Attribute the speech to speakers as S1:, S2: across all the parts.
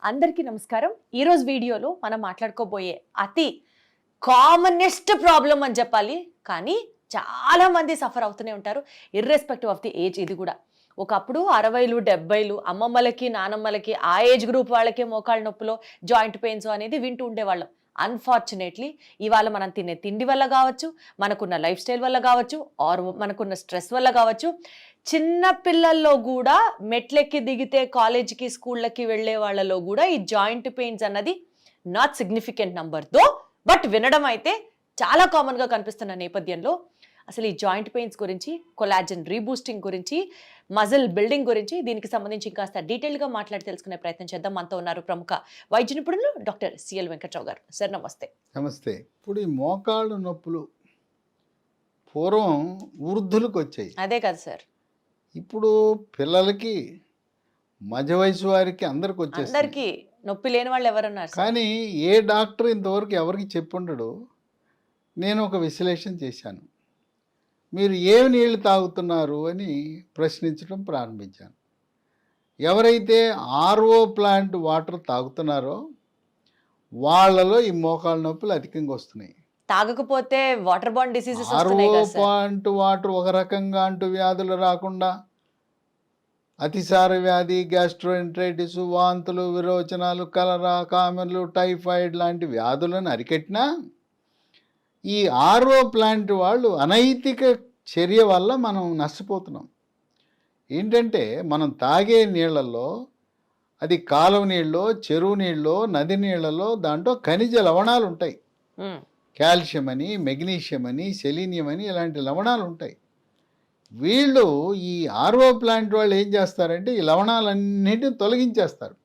S1: అందరికీ నమస్కారం. ఈరోజు వీడియోలో మనం మాట్లాడుకోబోయే అతి కామనెస్ట్ ప్రాబ్లం అని చెప్పాలి, కానీ చాలా మంది సఫర్ అవుతూనే ఉంటారు ఇర్రెస్పెక్టివ్ ఆఫ్ ది ఏజ్. ఇది కూడా ఒకప్పుడు 60లు 70లు అమ్మమ్మలకి నానమ్మలకి ఆ ఏజ్ గ్రూప్ వాళ్ళకే మోకాళ్ళ నొప్పులో జాయింట్ పెయిన్స్ అనేది వింటూ ఉండేవాళ్ళం. అన్ఫార్చునేట్లీ ఇవాళ మనం తినే తిండి వల్ల కావచ్చు, మనకున్న లైఫ్ స్టైల్ వల్ల కావచ్చు, ఆర్ మనకున్న స్ట్రెస్ వల్ల కావచ్చు, చిన్న పిల్లల్లో కూడా మెట్లెక్కి దిగితే కాలేజీకి స్కూళ్ళకి వెళ్ళే వాళ్ళలో కూడా ఈ జాయింట్ పెయిన్స్ అన్నది నాట్ సిగ్నిఫికెంట్ నంబర్తో బట్ వినడం అయితే చాలా కామన్గా కనిపిస్తున్న నేపథ్యంలో అసలు ఈ జాయింట్ పెయిన్స్ గురించి, కొలాజన్ రీబూస్టింగ్ గురించి, మజిల్ బిల్డింగ్ గురించి, దీనికి సంబంధించి ఇంకాస్త డీటెయిల్గా మాట్లాడి తెలుసుకునే ప్రయత్నం చేద్దాం. మనతో ఉన్నారు ప్రముఖ వైద్య నిపుణులు డాక్టర్ సిఎల్ వెంకట్రావు గారు. సార్ నమస్తే.
S2: నమస్తే. ఇప్పుడు ఈ మోకాళ్ళు నొప్పులు పూర్వం వృద్ధులకు వచ్చాయి,
S1: అదే కదా సార్.
S2: ఇప్పుడు పిల్లలకి, మధ్య వయసు వారికి అందరికి వచ్చేసి,
S1: అందరికి నొప్పి లేని వాళ్ళు ఎవరన్నారు?
S2: కానీ ఏ డాక్టర్ ఇంతవరకు ఎవరికి చెప్పుండడు. నేను ఒక విశ్లేషణ చేశాను. మీరు ఏమి నీళ్లు తాగుతున్నారు అని ప్రశ్నించడం ప్రారంభించాను. ఎవరైతే ఆర్ఓ ప్లాంట్ వాటర్ తాగుతున్నారో వాళ్ళలో ఈ మోకాళ్ళ నొప్పులు అధికంగా వస్తున్నాయి.
S1: తాగకపోతే water bond diseases
S2: RO plant water ఒక రకంగా అంటూ వ్యాధులు రాకుండా అతిసార వ్యాధి, గ్యాస్ట్రోఎంట్రైటిస్, వాంతులు, విరోచనాలు, కలరా, కామెర్లు, టైఫాయిడ్ లాంటి వ్యాధులను అరికట్టినా ఈ ఆర్ఓ ప్లాంట్ వాళ్ళు అనైతిక చర్య వల్ల మనం నష్టపోతున్నాం. ఏంటంటే మనం తాగే నీళ్ళల్లో, అది కాలువ నీళ్ళలో, చెరువు నీళ్ళలో, నది నీళ్ళలో దాంట్లో ఖనిజ లవణాలు ఉంటాయి. కాల్షియం అని, మెగ్నీషియం అని, సెలీనియం అని ఇలాంటి లవణాలు ఉంటాయి. వీళ్ళు ఈ ఆర్ఓ ప్లాంట్ వాళ్ళు ఏం చేస్తారంటే ఈ లవణాలన్నిటిని తొలగించేస్తారు.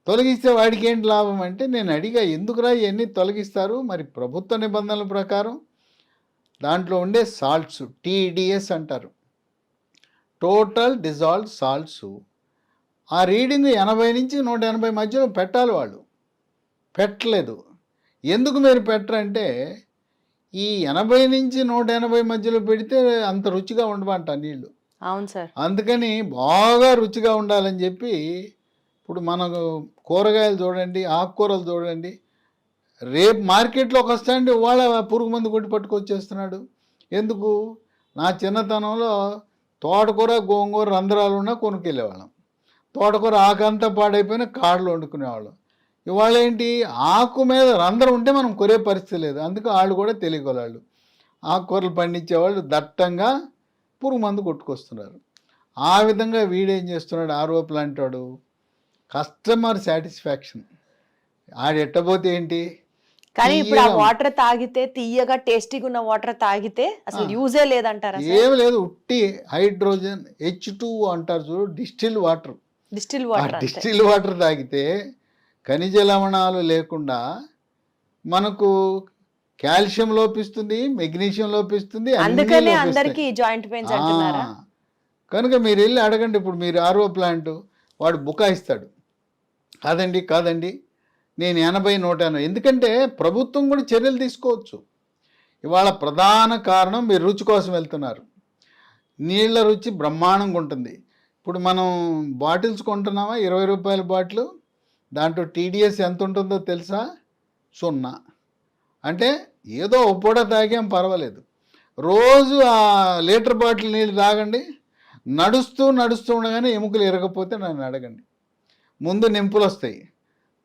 S2: తొలగిస్తే వాడికి ఏంటి లాభం అంటే, నేను అడిగా ఎందుకురా ఇవన్నీ తొలగిస్తారు? మరి ప్రభుత్వ నిబంధనల ప్రకారం దాంట్లో ఉండే సాల్ట్స్, టీడీఎస్ అంటారు, టోటల్ డిజాల్వ్ సాల్ట్స్, ఆ రీడింగ్ 80 నుంచి 180 మధ్యలో పెట్టాలి. వాళ్ళు పెట్టలేదు. ఎందుకు మీరు పెట్టరంటే ఈ 80 నుంచి 180 మధ్యలో పెడితే అంత రుచిగా ఉండమంట నీళ్ళు.
S1: అవును సార్.
S2: అందుకని బాగా రుచిగా ఉండాలని చెప్పి ఇప్పుడు మనకు కూరగాయలు చూడండి, ఆకుకూరలు చూడండి, రేపు మార్కెట్లోకి వస్తాండి వాళ్ళ పురుగు మందు కొట్టి పట్టుకొచ్చేస్తున్నాడు. ఎందుకు? నా చిన్నతనంలో తోటకూర, గోంగూర రంధ్రాలు ఉన్నా కొనుక్కెళ్ళేవాళ్ళం. తోటకూర ఆకంతా పాడైపోయినా కాడలు వండుకునేవాళ్ళం. ఇవాళ ఏంటి, ఆకు మీద రంధ్రం ఉంటే మనం కొరే పరిస్థితి లేదు. అందుకు వాళ్ళు కూడా తెలియగలవాళ్ళు. ఆకుకూరలు పండించేవాళ్ళు దట్టంగా పురుగు మందు కొట్టుకొస్తున్నారు. ఆ విధంగా వీడేం చేస్తున్నాడు ఆర్ఓ ప్లాంట్ వాడు? Customer satisfaction. ఆడెట్టబోతే ఏంటి,
S1: కానీ ఇప్పుడు ఆ వాటర్ తాగితే, తీయగా టేస్టీగా ఉన్న వాటర్ తాగితే అసలు యూజే లేదంటారా?
S2: ఏం లేదు, ఉట్టి హైడ్రోజన్ H2 అంటారు చూడు, డిస్టిల్ వాటర్. డిస్టిల్ వాటర్ తాగితే ఖనిజ లవణాలు లేకుండా మనకు కాల్షియం లోపిస్తుంది, మెగ్నీషియం లోపిస్తుంది,
S1: అందుకనే అందరికీ జాయింట్ పెయిన్స్ అంటున్నారా?
S2: కనుక మీరు వెళ్ళి అడగండి. ఇప్పుడు మీరు ఆర్ఓ ప్లాంట్ వాడు బుకాయిస్తాడు, కాదండి నేను 80, 180. ఎందుకంటే ప్రభుత్వం కూడా చర్యలు తీసుకోవచ్చు. ఇవాళ ప్రధాన కారణం మీరు రుచి కోసం వెళ్తున్నారు. నీళ్ళ రుచి బ్రహ్మాండంగా ఉంటుంది. ఇప్పుడు మనం బాటిల్స్ కొంటున్నామా, 20 రూపాయల బాటిల్, దాంట్లో టీడీఎస్ ఎంత ఉంటుందో తెలుసా? 0. అంటే ఏదో ఒక పూట తాగాం పర్వాలేదు. రోజు ఆ లీటర్ బాటిల్ నీళ్ళు తాగండి, నడుస్తూ ఉండగానే ఎముకలు ఇరగపోతే నన్ను అడగండి. ముందు నింపులు వస్తాయి,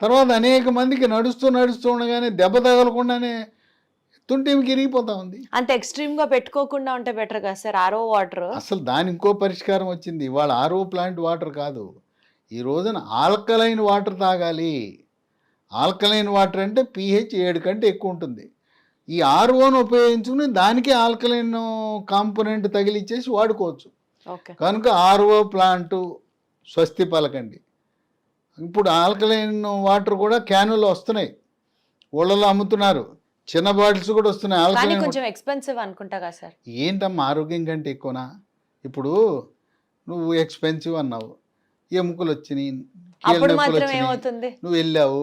S2: తర్వాత అనేక మందికి నడుస్తూ ఉండగానే దెబ్బ తగలకుండానే తుంటికి ఇరిగిపోతా ఉంది.
S1: అంత ఎక్స్ట్రీమ్గా పెట్టుకోకుండా ఉంటే బెటర్ కదా సార్ ఆర్ఓ వాటర్.
S2: అసలు దాని ఇంకో పరిష్కారం వచ్చింది. ఇవాళ ఆర్ఓ ప్లాంట్ వాటర్ కాదు, ఈ రోజున ఆల్కలైన్ వాటర్ తాగాలి. ఆల్కలైన్ వాటర్ అంటే pH 7 కంటే ఎక్కువ ఉంటుంది. ఈ ఆర్ఓను ఉపయోగించుకుని దానికి ఆల్కలైన్ కాంపోనెంట్ తగిలిచ్చేసి వాడుకోవచ్చు. కనుక ఆర్ఓ ప్లాంట్ స్వస్తి పలకండి. ఇప్పుడు ఆల్కలైన్ వాటర్ కూడా క్యానులు వస్తున్నాయి, ఊళ్ళలో అమ్ముతున్నారు. చిన్న బాటిల్స్ కూడా వస్తున్నాయి. ఆల్కలైన్
S1: కొంచెం ఎక్స్పెన్సివ్ అనుకుంటా కదా సార్.
S2: ఏంటమ్మా, ఆరోగ్యం కంటే ఎక్కువనా? ఇప్పుడు నువ్వు ఎక్స్పెన్సివ్ అన్నావు, ఎముకలు వచ్చినాయి, నువ్వు వెళ్ళావు,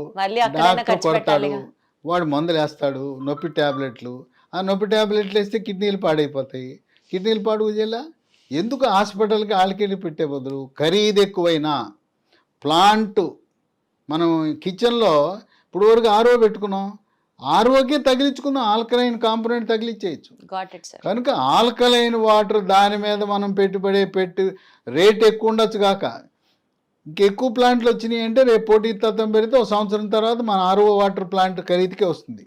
S2: డాక్టర్ కొడతాడు, వాడు మందులు వేస్తాడు, నొప్పి ట్యాబ్లెట్లు. ఆ నొప్పి ట్యాబ్లెట్లు వేస్తే కిడ్నీలు పాడైపోతాయి. కిడ్నీలు పాడు చేయాలా? ఎందుకు హాస్పిటల్కి ఆళ్ళకెళ్ళి పెట్టే బదులు ఖరీదు ఎక్కువైనా ప్లాంట్ మనం కిచెన్లో ఇప్పుడు వరకు ఆర్ఓ పెట్టుకున్నాం, ఆర్ఓకే తగిలించుకున్నాం, ఆల్కలైన్ కాంపోనెంట్ తగిలించేయచ్చు.
S1: Got it sir.
S2: కనుక ఆల్కలైన్ వాటర్ దాని మీద మనం పెట్టి రేట్ ఎక్కువ ఉండొచ్చు కాక ఇంకెక్కువ ప్లాంట్లు వచ్చినాయి అంటే రేపు పోటీతత్వం పెరిగితే ఒక సంవత్సరం తర్వాత మన ఆర్ఓ వాటర్ ప్లాంట్ ఖరీదుకే వస్తుంది.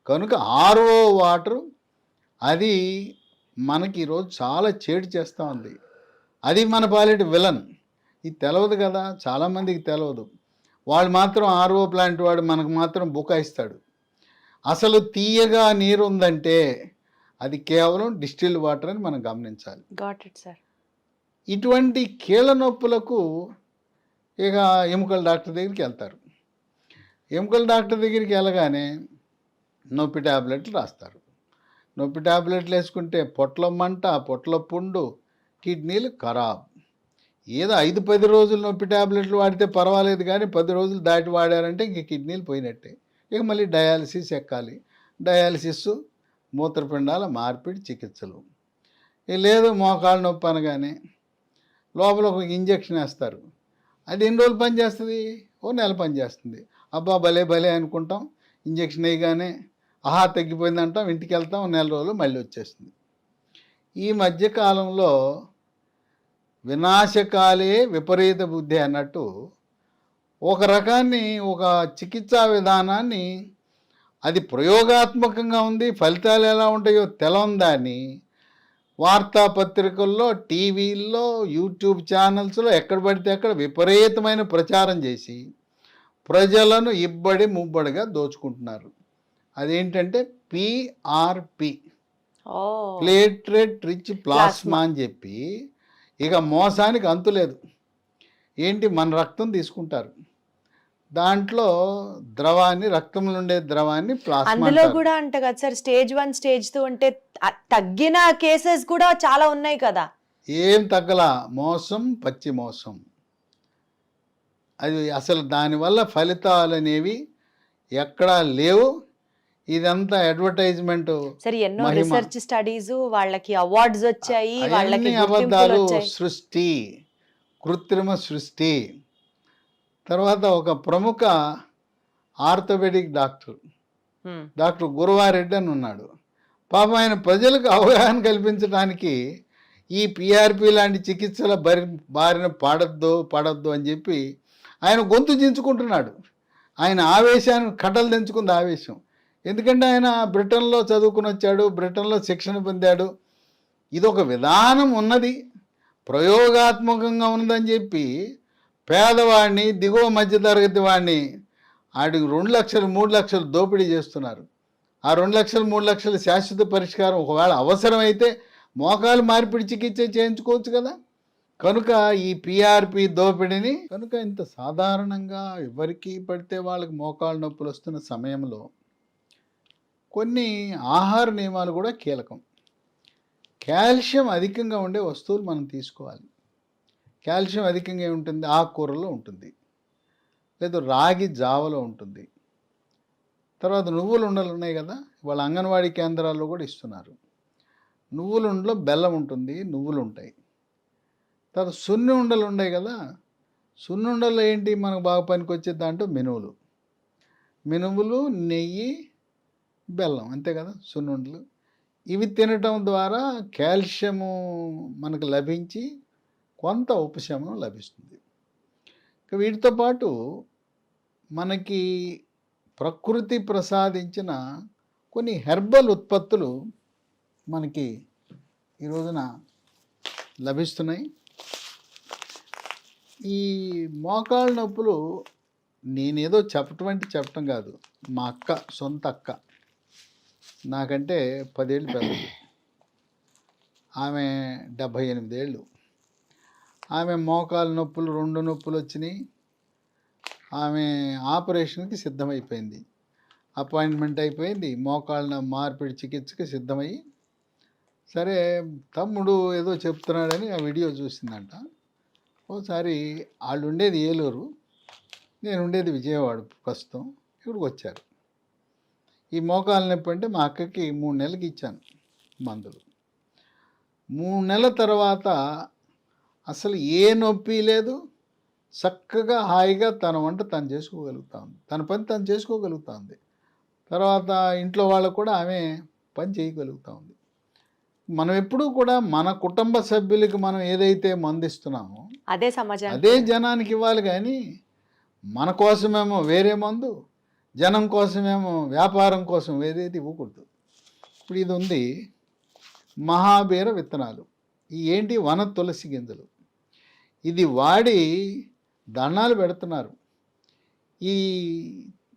S2: కనుక ఆర్ఓ వాటర్ అది మనకి ఈరోజు చాలా చేటు చేస్తూ ఉంది. అది మన పాలిటి విలన్. ఇది తెలవదు కదా, చాలామందికి తెలవదు. వాళ్ళు మాత్రం ఆర్ఓ ప్లాంట్ వాడు మనకు మాత్రం బుకాయిస్తాడు. అసలు తీయగా నీరు ఉందంటే అది కేవలం డిస్టిల్డ్ వాటర్ అని మనం గమనించాలి.
S1: Got it sir.
S2: ఇటువంటి కీళ్ళ నొప్పులకు ఇక ఎముకల డాక్టర్ దగ్గరికి వెళ్తారు. ఎముకల డాక్టర్ దగ్గరికి వెళ్ళగానే నొప్పి ట్యాబ్లెట్లు రాస్తారు. నొప్పి ట్యాబ్లెట్లు వేసుకుంటే పొట్ల మంట, పొట్ల పుండు, కిడ్నీలు ఖరాబ్. ఏదో 5-10 రోజులు నొప్పి ట్యాబ్లెట్లు వాడితే పర్వాలేదు, కానీ 10 రోజులు దాటి వాడారంటే ఇంక కిడ్నీలు పోయినట్టే. ఇక మళ్ళీ డయాలసిస్ ఎక్కాలి. డయాలసిస్, మూత్రపిండాల మార్పిడి చికిత్సలు. ఇక లేదు మోకాళ్ళ నొప్పి అనగానే లోపల ఒక ఇంజక్షన్ వేస్తారు. అది ఎన్ని రోజులు పనిచేస్తుంది? ఓ నెల పనిచేస్తుంది. అబ్బా భలే భలే అనుకుంటాం. ఇంజక్షన్ వేయగానే ఆహా తగ్గిపోయిందంటాం, ఇంటికి వెళ్తాం, నెల రోజులు మళ్ళీ వచ్చేస్తుంది. ఈ మధ్యకాలంలో వినాశకాలే విపరీత బుద్ధి అన్నట్టు ఒక రకాన్ని, ఒక చికిత్సా విధానాన్ని, అది ప్రయోగాత్మకంగా ఉంది, ఫలితాలు ఎలా ఉంటాయో తెలవందాన్ని వార్తాపత్రికల్లో, టీవీల్లో, యూట్యూబ్ ఛానల్స్లో ఎక్కడ పడితే అక్కడ విపరీతమైన ప్రచారం చేసి ప్రజలను ఇబ్బడి ముబ్బడిగా దోచుకుంటున్నారు. అదేంటంటే పిఆర్పి, ప్లేట్లెట్ రిచ్ ప్లాస్మా అని చెప్పి ఇక మోసానికి అంతులేదు. ఏంటి, మన రక్తం తీసుకుంటారు, దాంట్లో ద్రవాన్ని, రక్తంలో ఉండే ద్రవాన్ని ప్లాస్మా.
S1: అందులో కూడా అంట కదా సార్, స్టేజ్ 1 స్టేజ్ 2 అంటే తగ్గిన కేసెస్ కూడా చాలా ఉన్నాయి కదా.
S2: ఏం తగ్గలా, మోసం, పచ్చి మోసం. అది అసలు దానివల్ల ఫలితాలు అనేవి ఎక్కడా లేవు. ఇదంతా అడ్వర్టైజ్మెంట్.
S1: సరే, ఎన్నో రీసెర్చ్ స్టడీస్, వాళ్ళకి అవార్డ్స్ వచ్చాయి, వాళ్ళకి
S2: అబద్ధాలు, సృష్టి, కృత్రిమ సృష్టి. తర్వాత ఒక ప్రముఖ ఆర్థోపెడిక్ డాక్టర్ గురువారెడ్డి అని ఉన్నాడు. పాపం ఆయన ప్రజలకు అవగాహన కల్పించడానికి ఈ పిఆర్పి లాంటి చికిత్సల బారిన పడద్దు అని చెప్పి ఆయన గొంతు చించుకుంటున్నాడు. ఆయన ఆవేశాన్ని కట్టలు తెంచుకుంది ఆవేశం. ఎందుకంటే ఆయన బ్రిటన్లో చదువుకుని వచ్చాడు, బ్రిటన్లో శిక్షణ పొందాడు. ఇదొక విధానం ఉన్నది, ప్రయోగాత్మకంగా ఉన్నదని చెప్పి పేదవాడిని, దిగువ మధ్యతరగతి వాడిని ఆడికి 2 లక్షలు 3 లక్షలు దోపిడీ చేస్తున్నారు. ఆ 2 లక్షలు 3 లక్షలు శాశ్వత పరిష్కారం ఒకవేళ అవసరమైతే మోకాలు మార్పిడి చికిత్స చేయించుకోవచ్చు కదా. కనుక ఈ పిఆర్పి దోపిడీని, కనుక ఇంత సాధారణంగా ఎవరికి పడితే వాళ్ళకి మోకాలు నొప్పులు వస్తున్న సమయంలో కొన్ని ఆహార నియమాలు కూడా కీలకం. కాల్షియం అధికంగా ఉండే వస్తువులు మనం తీసుకోవాలి. కాల్షియం అధికంగా ఉంటుంది, ఆకుకూరలో ఉంటుంది, లేదా రాగి జావలో ఉంటుంది. తర్వాత నువ్వులు ఉండలు ఉన్నాయి కదా, వాళ్ళ అంగన్వాడీ కేంద్రాల్లో కూడా ఇస్తున్నారు. నువ్వుల ఉండలో బెల్లం ఉంటుంది, నువ్వులు ఉంటాయి. తర్వాత సున్ని ఉండలు ఉన్నాయి కదా, సున్ని ఉండలు ఏంటి మనకు బాగా పనికొచ్చే దాంట్లో మినుములు, నెయ్యి, బెల్లం, అంతే కదా సున్ని ఉండలు. ఇవి తినటం ద్వారా కాల్షియము మనకు లభించి కొంత ఉపశమనం లభిస్తుంది. వీటితో పాటు మనకి ప్రకృతి ప్రసాదించిన కొన్ని హెర్బల్ ఉత్పత్తులు మనకి ఈ రోజున లభిస్తున్నాయి. ఈ మోకాళ్ళ నొప్పులు నేనేదో చెప్పటం కాదు, మా సొంత అక్క, నాకంటే 10 ఏళ్ళు పెద్దది, ఆమె 78 ఏళ్ళు. ఆమె మోకాళ్ళ నొప్పులు 2 నొప్పులు వచ్చినాయి. ఆమె ఆపరేషన్కి సిద్ధమైపోయింది, అపాయింట్మెంట్ అయిపోయింది, మోకాళ్ళ మార్పిడి చికిత్సకి సిద్ధమయ్యి. సరే, తమ్ముడు ఏదో చెప్తున్నాడని ఆ వీడియో చూసిందంట. ఓసారి వాళ్ళు ఉండేది ఏలూరు, నేను ఉండేది విజయవాడ, ప్రస్తుతం ఇక్కడికి వచ్చారు. ఈ మోకాళ్ళ నొప్పి అంటే మా అక్కకి 3 నెలలకి ఇచ్చాను మందులు. 3 నెలల తర్వాత అసలు ఏ నొప్పి లేదు, చక్కగా హాయిగా తన వంట తను చేసుకోగలుగుతా ఉంది, తన పని తను చేసుకోగలుగుతా ఉంది. తర్వాత ఇంట్లో వాళ్ళకు కూడా ఆమె పని చేయగలుగుతా ఉంది. మనం ఎప్పుడూ కూడా మన కుటుంబ సభ్యులకి మనం ఏదైతే మందిస్తున్నామో
S1: అదే సమాజానికి
S2: అదే జనానికి ఇవ్వాలి, కానీ మన కోసమేమో వేరే మందు, జనం కోసమేమో వ్యాపారం కోసం ఏదైతే ఇవ్వకూడదు. ఇప్పుడు ఇది ఉంది మహాబీర విత్తనాలు. ఈ ఏంటి వన తులసి గింజలు. ఇది వాడి దండాలు పెడుతున్నారు. ఈ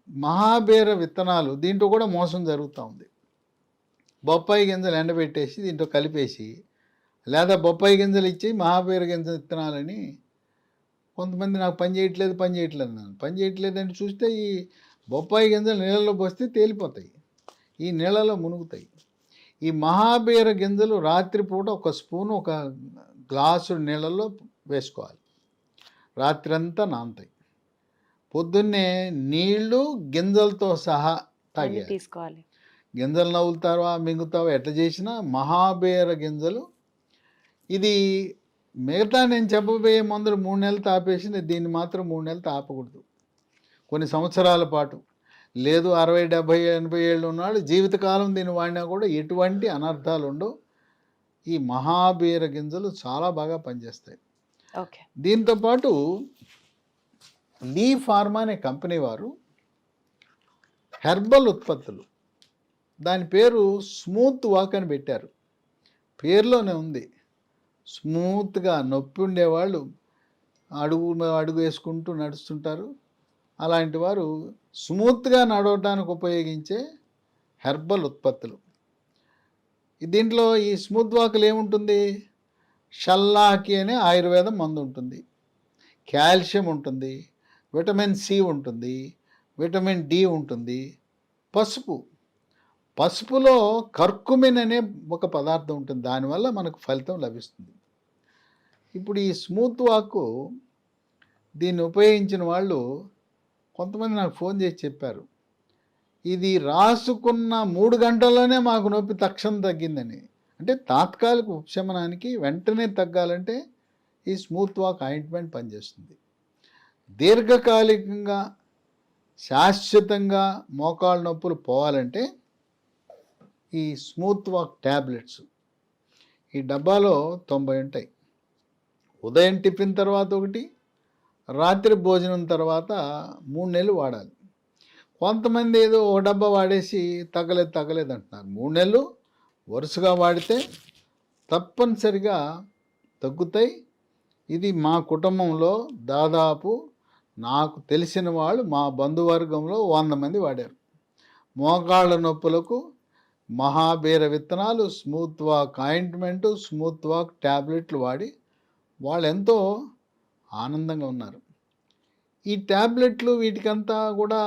S2: మహాబీర విత్తనాలు దీంట్లో కూడా మోసం జరుగుతూ ఉంది. బొప్పాయి గింజలు ఎండబెట్టేసి దీంట్లో కలిపేసి, లేదా బొప్పాయి గింజలు ఇచ్చి మహాబీర గింజ విత్తనాలని కొంతమంది నాకు పని చేయట్లేదు అన్నాను. పని చేయట్లేదని చూస్తే ఈ బొప్పాయి గింజలు నీళ్ళలో పోస్తే తేలిపోతాయి, ఈ నీళ్ళలో మునుగుతాయి. ఈ మహాబీర గింజలు రాత్రిపూట ఒక స్పూను ఒక గ్లాసు నీళ్ళల్లో వేసుకోవాలి, రాత్రంతా నానతాయి. పొద్దున్నే నీళ్లు గింజలతో సహా తాగేయాలి.
S1: తీసుకోవాలి.
S2: గింజలు నవ్వులుతావా మింగుతావా ఎట్లా చేసినా మహాబీర గింజలు. ఇది మిగతా నేను చెప్పబోయే మందులు 3 నెలలు తాపేసి దీన్ని మాత్రం 3 నెలలు తాపకూడదు, కొన్ని సంవత్సరాల పాటు. లేదు 60, 70, 80 ఏళ్ళు ఉన్నాడు జీవితకాలం దీన్ని వాడినా కూడా ఎటువంటి అనర్థాలు ఉండవు. ఈ మహాబీర గింజలు చాలా బాగా పనిచేస్తాయి.
S1: ఓకే.
S2: దీంతోపాటు లీ ఫార్మా అనే కంపెనీ వారు హెర్బల్ ఉత్పత్తులు, దాని పేరు స్మూత్ వాక్ అని పెట్టారు. పేరులోనే ఉంది, స్మూత్గా. నొప్పి ఉండేవాళ్ళు అడుగు వేసుకుంటూ నడుస్తుంటారు, అలాంటి వారు స్మూత్గా నడవడానికి ఉపయోగించే హెర్బల్ ఉత్పత్తులు. దీంట్లో ఈ స్మూత్ వాకులు ఏముంటుంది, షల్లాకి అనే ఆయుర్వేదం మందు ఉంటుంది, కాల్షియం ఉంటుంది, విటమిన్ సి ఉంటుంది, విటమిన్ డి ఉంటుంది, పసుపులో కర్కుమిన్ అనే ఒక పదార్థం ఉంటుంది, దానివల్ల మనకు ఫలితం లభిస్తుంది. ఇప్పుడు ఈ స్మూత్ వాక్ దీన్ని ఉపయోగించిన వాళ్ళు కొంతమంది నాకు ఫోన్ చేసి చెప్పారు, ఇది రాసుకున్న 3 గంటల్లోనే మాకు నొప్పి తక్షణం తగ్గిందని. అంటే తాత్కాలిక ఉపశమనానికి వెంటనే తగ్గాలంటే ఈ స్మూత్ వాక్ ఆయింట్మెంట్ పనిచేస్తుంది. దీర్ఘకాలికంగా శాశ్వతంగా మోకాళ్ళ నొప్పులు పోవాలంటే ఈ స్మూత్ వాక్ ట్యాబ్లెట్స్, ఈ డబ్బాలో 90 ఉంటాయి. ఉదయం టిఫిన్ తర్వాత ఒకటి, రాత్రి భోజనం తర్వాత 3 నెలలు వాడాలి. కొంతమంది ఏదో ఒక డబ్బా వాడేసి తగ్గలేదు అంటున్నారు. 3 నెలలు వరుసగా వాడితే తప్పనిసరిగా తగ్గుతాయి. ఇది మా కుటుంబంలో దాదాపు నాకు తెలిసిన వాళ్ళు మా బంధువర్గంలో 100 మంది వాడారు. మోకాళ్ళ నొప్పులకు మహాబీర విత్తనాలు, smooth walk ointment, smooth walk ట్యాబ్లెట్లు వాడి వాళ్ళు ఎంతో ఆనందంగా ఉన్నారు. ఈ ట్యాబ్లెట్లు వీటికంతా కూడా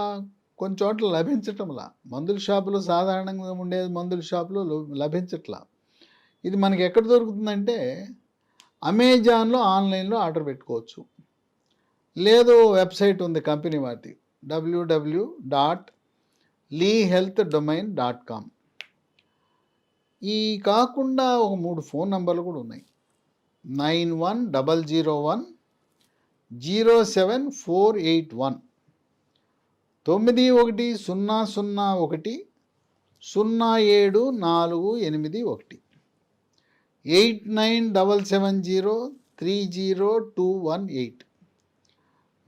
S2: కొన్ని చోట్ల లభించటంలా, మందుల షాపులో సాధారణంగా ఉండే మందుల షాపులో లభించట్లా. ఇది మనకి ఎక్కడ దొరుకుతుందంటే అమెజాన్లో ఆన్లైన్లో ఆర్డర్ పెట్టుకోవచ్చు, లేదు వెబ్సైట్ ఉంది కంపెనీ వాటి www.leehealthdomain.com. ఈ కాకుండా ఒక 3 ఫోన్ నంబర్లు కూడా ఉన్నాయి, 9100107481, 9100107481, 8977030218,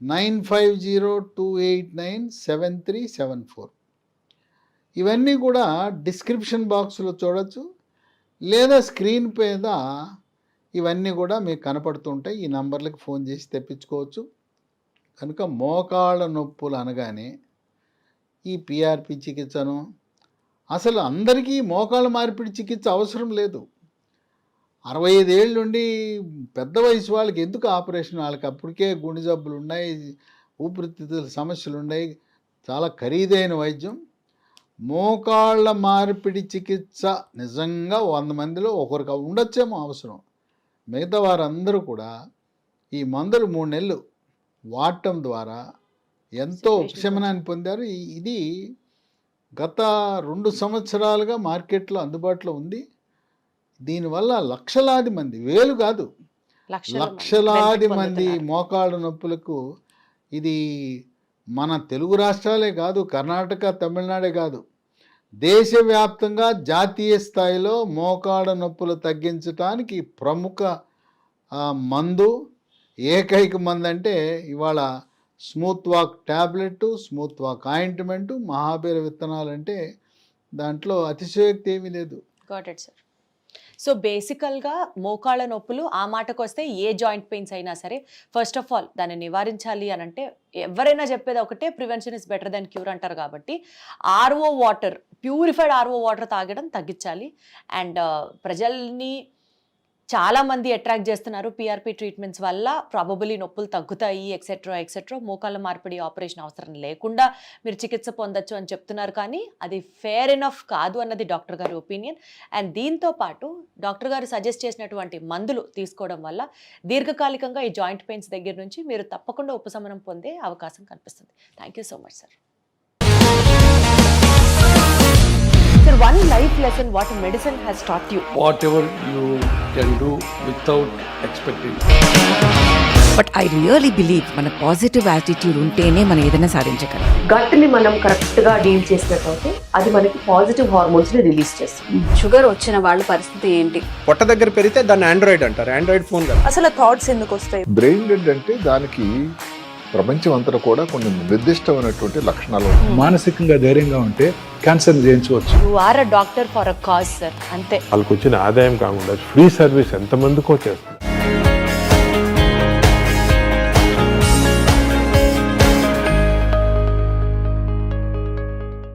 S2: 9502897374. ఇవన్నీ కూడా డిస్క్రిప్షన్ బాక్స్లో చూడొచ్చు, లేదా స్క్రీన్ మీద ఇవన్నీ కూడా మీకు కనపడుతుంటాయి. ఈ నంబర్లకు ఫోన్ చేసి తెప్పించుకోవచ్చు. కనుక మోకాళ్ళ నొప్పులు అనగానే ఈ పిఆర్పి చికిత్సను, అసలు అందరికీ మోకాళ్ళ మార్పిడి చికిత్స అవసరం లేదు. 65 ఏళ్ళ నుండి పెద్ద వయసు వాళ్ళకి ఎందుకు ఆపరేషన్, వాళ్ళకి అప్పటికే గుండె జబ్బులు ఉన్నాయి, ఊపిరితిత్తుల సమస్యలు ఉన్నాయి, చాలా ఖరీదైన వైద్యం. మోకాళ్ళ మార్పిడి చికిత్స నిజంగా 100 మందిలో ఒకరికి ఉండొచ్చేమో అవసరం. మిగతా వారందరూ కూడా ఈ మందులు 3 నెలలు వాడటం ద్వారా ఎంతో ఉపశమనాన్ని పొందారు. ఇది గత 2 సంవత్సరాలుగా మార్కెట్లో అందుబాటులో ఉంది. దీనివల్ల లక్షలాది మంది, వేలు కాదు లక్షలాది మంది మోకాళ్ళ నొప్పులకు ఇది మన తెలుగు రాష్ట్రాలే కాదు, కర్ణాటక, తమిళనాడే కాదు, దేశవ్యాప్తంగా జాతీయ స్థాయిలో మోకాళ్ళ నొప్పులు తగ్గించడానికి ప్రముఖ మందు, ఏకైక మందు అంటే ఇవాళ smooth walk tablet, smooth walk ointment, మహాబీర విత్తనాలు. అంటే దాంట్లో అతిశయోక్తి ఏమీ లేదు.
S1: Got it sir. సో బేసికల్గా మోకాళ్ళ నొప్పులు ఆ మాటకు వస్తే ఏ జాయింట్ పెయిన్స్ అయినా సరే ఫస్ట్ ఆఫ్ ఆల్ దాన్ని నివారించాలి అని అంటే ఎవరైనా చెప్పేది ఒకటే, prevention is better then cure అంటారు. కాబట్టి RO water, purified RO water తాగడం తగ్గించాలి. అండ్ ప్రజల్ని చాలామంది అట్రాక్ట్ చేస్తున్నారు పిఆర్పి ట్రీట్మెంట్స్ వల్ల, ప్రాబబులీ నొప్పులు తగ్గుతాయి ఎక్సెట్రా ఎక్సెట్రా, మోకాళ్ళ మార్పిడి ఆపరేషన్ అవసరం లేకుండా మీరు చికిత్స పొందొచ్చు అని చెప్తున్నారు. కానీ అది ఫేర్ ఎనఫ్ కాదు అన్నది డాక్టర్ గారి ఒపీనియన్. అండ్ దీంతో పాటు డాక్టర్ గారు సజెస్ట్ చేసినటువంటి మందులు తీసుకోవడం వల్ల దీర్ఘకాలికంగా ఈ జాయింట్ పెయిన్స్ దగ్గర నుంచి మీరు తప్పకుండా ఉపశమనం పొందే అవకాశం కనిపిస్తుంది. Thank you so much sir. Sir, one life lesson what medicine has taught you.
S3: Whatever you can do without expecting.
S4: But I really believe మన పాజిటివ్ యాటిట్యూడ్ ఉంటేనే మనం ఏదైనా సాధించగలం.
S5: గట్ని మనం కరెక్ట్గా డీల్ చేసినట్లయితే అది మనకి పాజిటివ్ హార్మోన్స్ని రిలీజ్ చేస్తుంది.
S6: షుగర్ వచ్చిన వాళ్ళ పరిస్థితి ఏంటి?
S7: పొట్ట దగ్గర పెరిగితే దాన్ని ఆండ్రాయిడ్ అంటారు, ఆండ్రాయిడ్ ఫోన్ కదా.
S6: అసలు థాట్స్ ఎందుకు వస్తాయి?
S8: బ్రెయిన్ డెడ్ అంటే దానికి ప్రపంచం అంతా కూడా కొన్ని నిర్దిష్టమైనటువంటి లక్షణాలు ఉన్నాయి.
S9: మానసికంగా ధైర్యంగా ఉంటే క్యాన్సర్ జయించవచ్చు.
S1: You are a doctor for a cause, sir. అంతే.
S10: వాళ్ళకు వచ్చిన ఆదాయం కాకుండా ఫ్రీ సర్వీస్ ఎంతమందికో చేస్తారు.